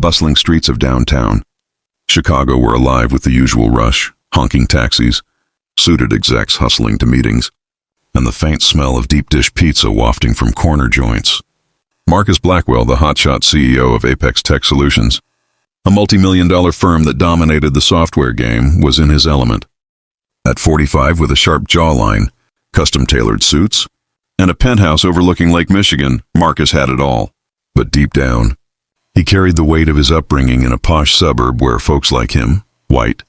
bustling streets of downtown. Chicago were alive with the usual rush, honking taxis, suited execs hustling to meetings, and the faint smell of deep dish pizza wafting from corner joints. Marcus Blackwell, the hotshot CEO of Apex Tech Solutions, a multi-million-dollar firm that dominated the software game, was in his element. At 45, with a sharp jawline, custom-tailored suits, and a penthouse overlooking Lake Michigan, Marcus had it all. But deep down, he carried the weight of his upbringing in a posh suburb where folks like him, white,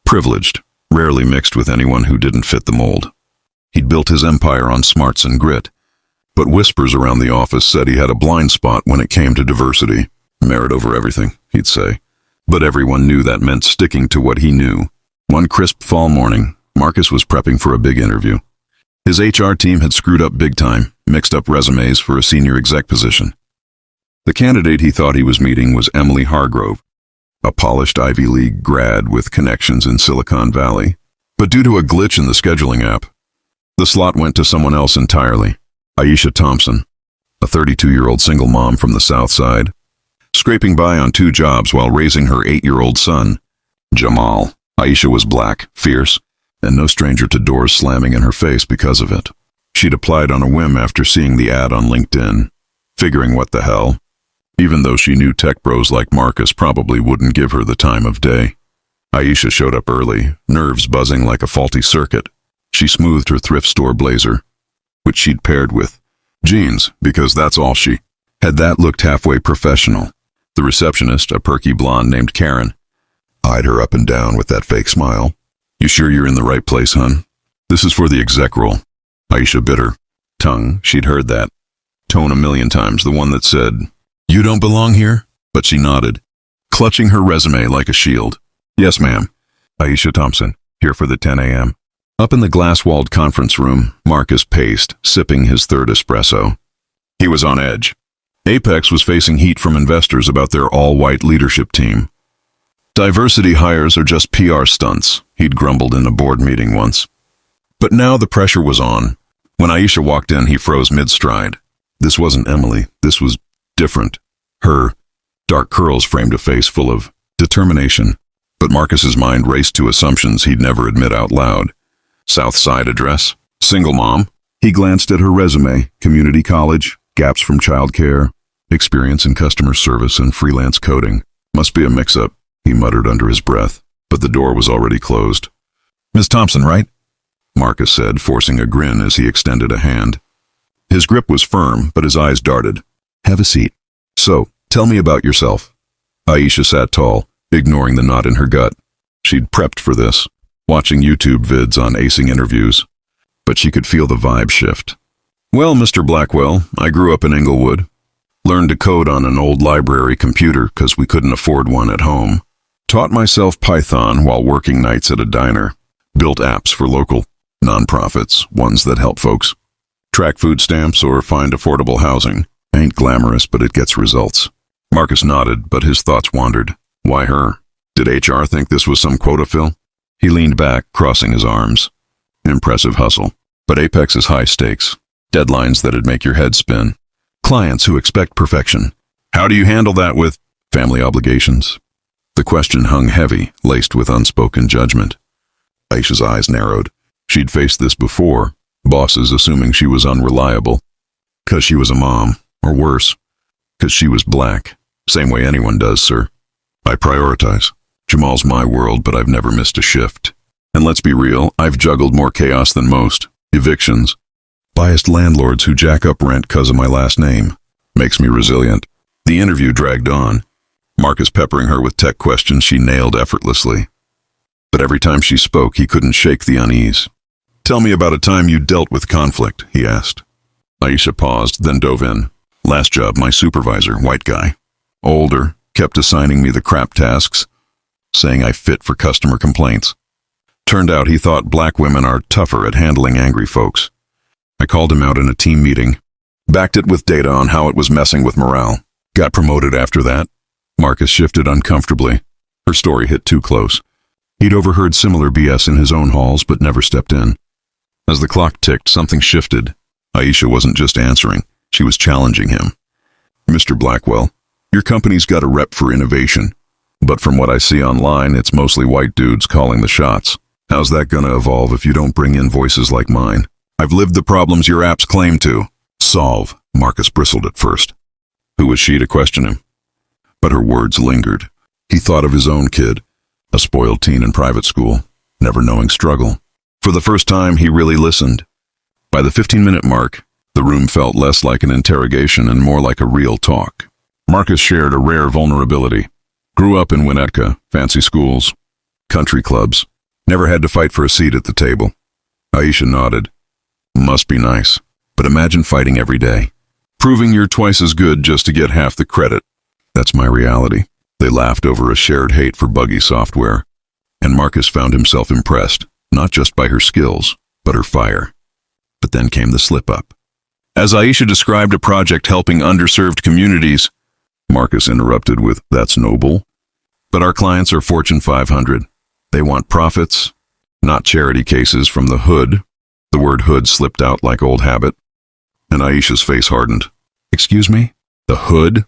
privileged, rarely mixed with anyone who didn't fit the mold. He'd built his empire on smarts and grit, but whispers around the office said he had a blind spot when it came to diversity. Merit over everything, he'd say. But everyone knew that meant sticking to what he knew. One crisp fall morning, Marcus was prepping for a big interview. His HR team had screwed up big time, mixed up resumes for a senior exec position. The candidate he thought he was meeting was Emily Hargrove, a polished Ivy League grad with connections in Silicon Valley. But due to a glitch in the scheduling app, the slot went to someone else entirely. Aisha Thompson, a 32-year-old single mom from the South Side, scraping by on 2 jobs while raising her 8-year-old son, Jamal. Aisha was black, fierce, and no stranger to doors slamming in her face because of it. She'd applied on a whim after seeing the ad on LinkedIn, figuring what the hell, even though she knew tech bros like Marcus probably wouldn't give her the time of day. Aisha showed up early, nerves buzzing like a faulty circuit. She smoothed her thrift store blazer, which she'd paired with jeans, because that's all she had. That looked halfway professional. The receptionist, a perky blonde named Karen, eyed her up and down with that fake smile. "You sure you're in the right place, hun? This is for the exec role." Aisha bit her tongue. She'd heard that tone a million times, the one that said, "You don't belong here?" But she nodded, clutching her resume like a shield. "Yes, ma'am. Aisha Thompson, here for the 10 a.m. Up in the glass-walled conference room, Marcus paced, sipping his 3rd espresso. He was on edge. Apex was facing heat from investors about their all-white leadership team. "Diversity hires are just PR stunts," he'd grumbled in a board meeting once. But now the pressure was on. When Aisha walked in, he froze mid-stride. This wasn't Emily. This was different. Her dark curls framed a face full of determination. But Marcus's mind raced to assumptions he'd never admit out loud. South Side address, single mom. He glanced at her resume, community college, gaps from childcare, experience in customer service and freelance coding. Must be a mix-up, he muttered under his breath, but the door was already closed. "Miss Thompson, right?" Marcus said, forcing a grin as he extended a hand. His grip was firm, but his eyes darted. "Have a seat. So, tell me about yourself." Aisha sat tall, ignoring the knot in her gut. She'd prepped for this, watching YouTube vids on acing interviews, but she could feel the vibe shift. "Well, Mr. Blackwell, I grew up in Inglewood. Learned to code on an old library computer because we couldn't afford one at home. Taught myself Python while working nights at a diner. Built apps for local nonprofits, ones that help folks track food stamps or find affordable housing. Ain't glamorous, but it gets results." Marcus nodded, but his thoughts wandered. Why her? Did HR think this was some quota fill? He leaned back, crossing his arms. Impressive hustle. But Apex is high stakes. Deadlines that'd make your head spin. Clients who expect perfection. How do you handle that with family obligations? The question hung heavy, laced with unspoken judgment. Aisha's eyes narrowed. She'd faced this before, bosses assuming she was unreliable. 'Cause she was a mom, or worse, 'cause she was black. Same way anyone does, sir. I prioritize. Jamal's my world, but I've never missed a shift. And let's be real, I've juggled more chaos than most. Evictions. Biased landlords who jack up rent 'cause of my last name. Makes me resilient. The interview dragged on. Marcus peppering her with tech questions she nailed effortlessly. But every time she spoke, he couldn't shake the unease. "Tell me about a time you dealt with conflict," he asked. Aisha paused, then dove in. "Last job, my supervisor, white guy. Older, kept assigning me the crap tasks, saying I fit for customer complaints. Turned out he thought black women are tougher at handling angry folks. I called him out in a team meeting, backed it with data on how it was messing with morale. Got promoted after that." Marcus shifted uncomfortably. Her story hit too close. He'd overheard similar BS in his own halls, but never stepped in. As the clock ticked, something shifted. Aisha wasn't just answering, she was challenging him. "Mr. Blackwell, Your company's got a rep for innovation, but from what I see online, it's mostly white dudes calling the shots. How's that gonna evolve if you don't bring in voices like mine? I've lived the problems your apps claim to solve. Marcus bristled at first. Who was she to question him? But her words lingered. He thought of his own kid, a spoiled teen in private school, never knowing struggle. For the first time, he really listened. By the 15-minute mark, the room felt less like an interrogation and more like a real talk. Marcus shared a rare vulnerability. Grew up in Winnetka, fancy schools, country clubs. Never had to fight for a seat at the table. Aisha nodded. Must be nice, but imagine fighting every day. Proving you're twice as good just to get half the credit. That's my reality. They laughed over a shared hate for buggy software, and Marcus found himself impressed, not just by her skills, but her fire. But then came the slip-up. As Aisha described a project helping underserved communities, Marcus interrupted with, "That's noble. But our clients are Fortune 500. They want profits, not charity cases from the hood." The word hood slipped out like old habit, and Aisha's face hardened. "Excuse me? The hood?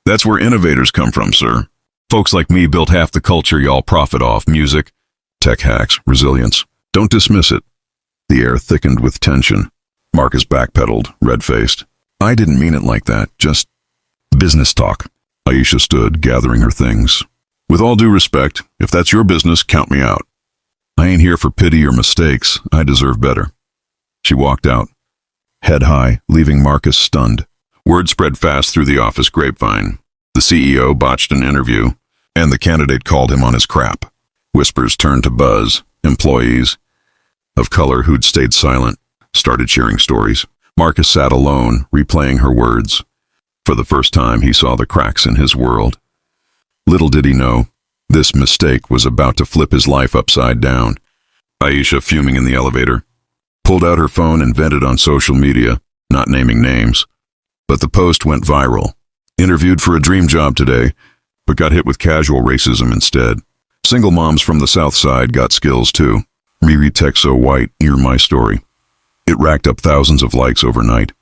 That's where innovators come from, sir. Folks like me built half the culture y'all profit off: music, tech hacks, resilience. Don't dismiss it." The air thickened with tension. Marcus backpedaled, red-faced. "I didn't mean it like that, just business talk." Aisha stood, gathering her things. "With all due respect, if that's your business, count me out. I ain't here for pity or mistakes. I deserve better." She walked out, head high, leaving Marcus stunned. Word spread fast through the office grapevine. The CEO botched an interview, and the candidate called him on his crap. Whispers turned to buzz. Employees of color who'd stayed silent started sharing stories. Marcus sat alone, replaying her words. For the first time, he saw the cracks in his world. Little did he know, this mistake was about to flip his life upside down. Aisha, fuming in the elevator, pulled out her phone and vented on social media, not naming names. But the post went viral. Interviewed for a dream job today, but got hit with casual racism instead. Single moms from the South Side got skills too. Riri Texo White, hear my story. It racked up thousands of likes overnight,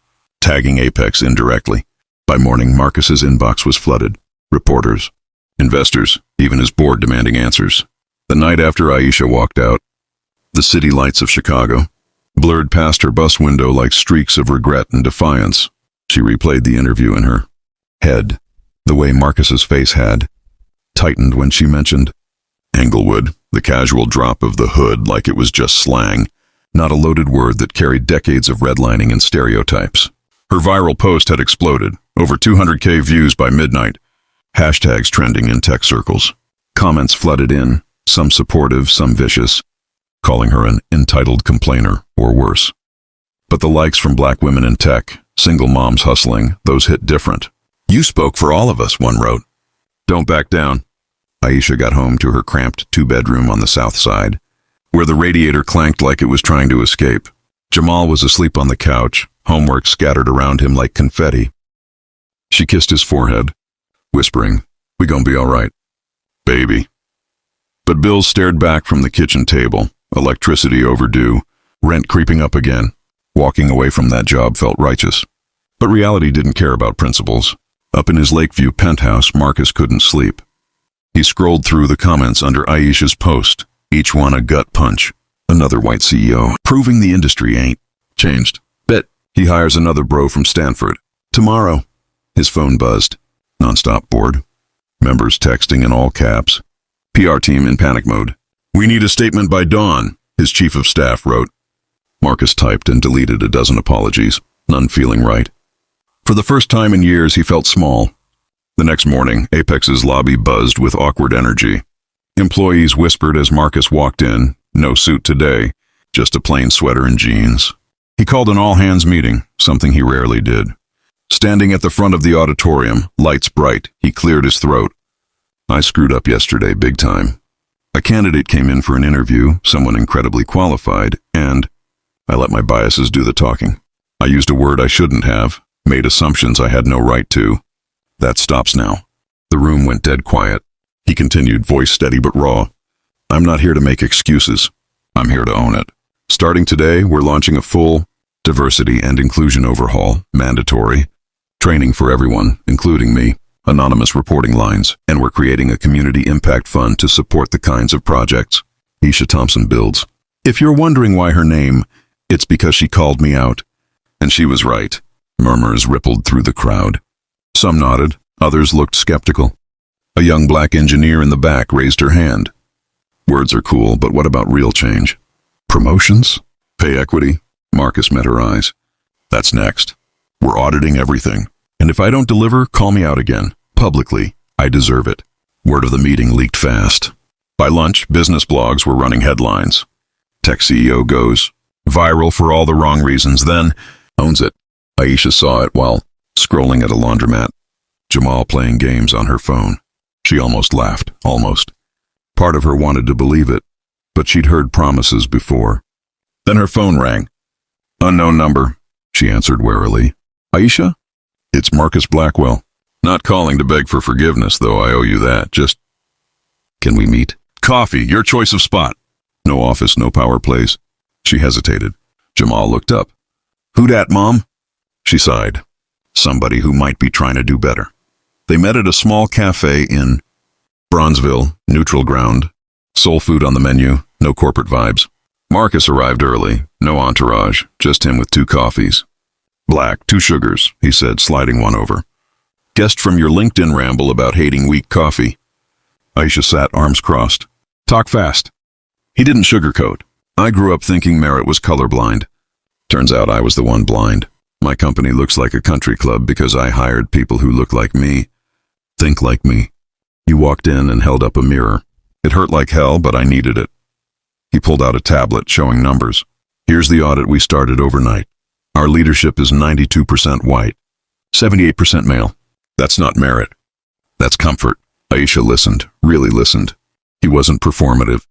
tagging Apex indirectly. By morning, Marcus's inbox was flooded. Reporters, investors, even his board demanding answers. The night after Aisha walked out, the city lights of Chicago blurred past her bus window like streaks of regret and defiance. She replayed the interview in her head, the way Marcus's face had tightened when she mentioned Englewood, the casual drop of the hood like it was just slang, not a loaded word that carried decades of redlining and stereotypes. Her viral post had exploded, over 200K views by midnight, hashtags trending in tech circles. Comments flooded in, some supportive, some vicious, calling her an entitled complainer or worse. But the likes from black women in tech, single moms hustling, those hit different. "You spoke for all of us," one wrote. "Don't back down." Aisha got home to her cramped two-bedroom on the South Side, where the radiator clanked like it was trying to escape. Jamal was asleep on the couch, homework scattered around him like confetti. She kissed his forehead, whispering, "We gon' be all right, baby." But bills stared back from the kitchen table, electricity overdue, rent creeping up again. Walking away from that job felt righteous. But reality didn't care about principles. Up in his Lakeview penthouse, Marcus couldn't sleep. He scrolled through the comments under Aisha's post, each one a gut punch. Another white CEO, proving the industry ain't changed. Bet he hires another bro from Stanford. Tomorrow. His phone buzzed. Nonstop board. Members texting in all caps. PR team in panic mode. "We need a statement by dawn," his chief of staff wrote. Marcus typed and deleted a dozen apologies, none feeling right. For the first time in years, he felt small. The next morning, Apex's lobby buzzed with awkward energy. Employees whispered as Marcus walked in, no suit today, just a plain sweater and jeans. He called an all-hands meeting, something he rarely did. Standing at the front of the auditorium, lights bright, he cleared his throat. "I screwed up yesterday, big time. A candidate came in for an interview, someone incredibly qualified, and I let my biases do the talking. I used a word I shouldn't have, made assumptions I had no right to. That stops now." The room went dead quiet. He continued, voice steady but raw. "I'm not here to make excuses. I'm here to own it. Starting today, we're launching a full diversity and inclusion overhaul, mandatory. Training for everyone, including me. anonymous reporting lines, and we're creating a community impact fund to support the kinds of projects. Aisha Thompson builds. If you're wondering why her name, it's because she called me out. And she was right. Murmurs rippled through the crowd. Some nodded, others looked skeptical. A young black engineer in the back raised her hand. Words are cool, but what about real change? Promotions? Pay equity? Marcus met her eyes. That's next. We're auditing everything. And if I don't deliver, call me out again. Publicly. I deserve it. Word of the meeting leaked fast. By lunch, business blogs were running headlines. Tech CEO goes viral for all the wrong reasons, then owns it. Aisha saw it while scrolling at a laundromat. Jamal playing games on her phone. She almost laughed, almost. Part of her wanted to believe it, but she'd heard promises before. Then her phone rang. Unknown number, she answered warily. Aisha? It's Marcus Blackwell. Not calling to beg for forgiveness, though I owe you that. Just, can we meet? Coffee, your choice of spot. No office, no power plays. She hesitated. Jamal looked up. Who dat, Mom? She sighed. Somebody who might be trying to do better. They met at a small cafe in Bronzeville, neutral ground. Soul food on the menu, no corporate vibes. Marcus arrived early, no entourage, just him with 2 coffees. Black, 2 sugars, he said, sliding one over. Guessed from your LinkedIn ramble about hating weak coffee. Aisha sat, arms crossed. Talk fast. He didn't sugarcoat. I grew up thinking Merritt was colorblind. Turns out I was the one blind. My company looks like a country club because I hired people who look like me, think like me. He walked in and held up a mirror. It hurt like hell, but I needed it. He pulled out a tablet showing numbers. Here's the audit we started overnight. Our leadership is 92% white, 78% male. That's not merit. That's comfort. Aisha listened, really listened. He wasn't performative.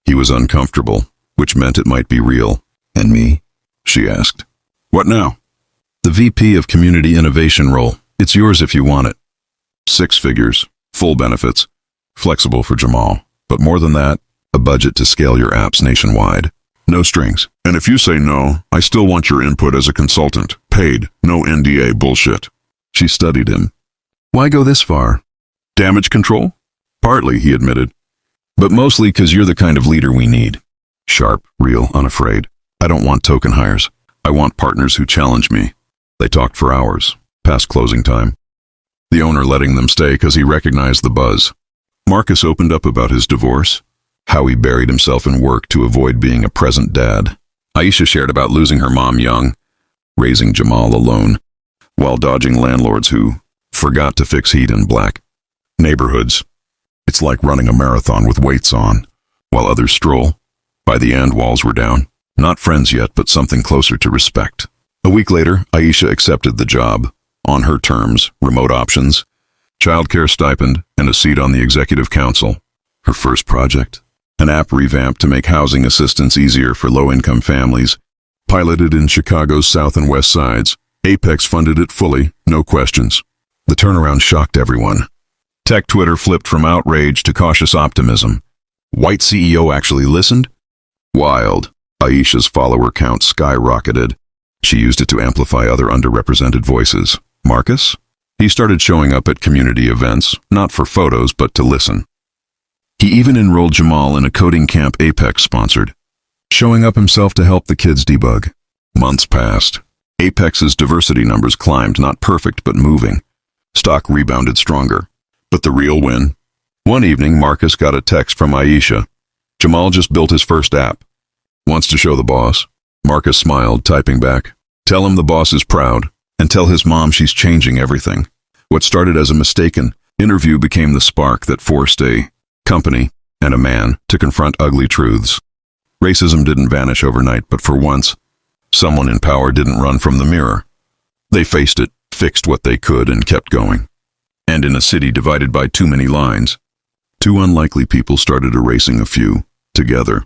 He was uncomfortable, which meant it might be real. And me? She asked. What now? The VP of Community Innovation role. It's yours if you want it. 6 figures, full benefits, flexible for Jamal. But more than that, a budget to scale your apps nationwide. No strings. And if you say no, I still want your input as a consultant. Paid. No NDA bullshit. She studied him. Why go this far? Damage control? Partly, he admitted. But mostly because you're the kind of leader we need. Sharp, real, unafraid. I don't want token hires. I want partners who challenge me. They talked for hours, past closing time. The owner letting them stay because he recognized the buzz. Marcus opened up about his divorce, how he buried himself in work to avoid being a present dad. Aisha shared about losing her mom young, raising Jamal alone, while dodging landlords who forgot to fix heat in black neighborhoods. It's like running a marathon with weights on, while others stroll. By the end, walls were down. Not friends yet, but something closer to respect. A week later, Aisha accepted the job, on her terms, remote options, childcare stipend, and a seat on the executive council. Her first project? An app revamped to make housing assistance easier for low-income families, piloted in Chicago's south and west sides. Apex funded it fully, no questions. The turnaround shocked everyone. Tech Twitter flipped from outrage to cautious optimism. White CEO actually listened? Wild. Aisha's follower count skyrocketed. She used it to amplify other underrepresented voices. Marcus? He started showing up at community events, not for photos, but to listen. He even enrolled Jamal in a coding camp Apex sponsored, showing up himself to help the kids debug. Months passed. Apex's diversity numbers climbed, not perfect, but moving. Stock rebounded stronger. But the real win? One evening, Marcus got a text from Aisha. Jamal just built his first app. Wants to show the boss. Marcus smiled, typing back. Tell him the boss is proud, and tell his mom she's changing everything. What started as a mistaken interview became the spark that forced a company and a man to confront ugly truths. Racism didn't vanish overnight, but for once, someone in power didn't run from the mirror. They faced it, fixed what they could, and kept going. And in a city divided by too many lines, 2 unlikely people started erasing a few, together.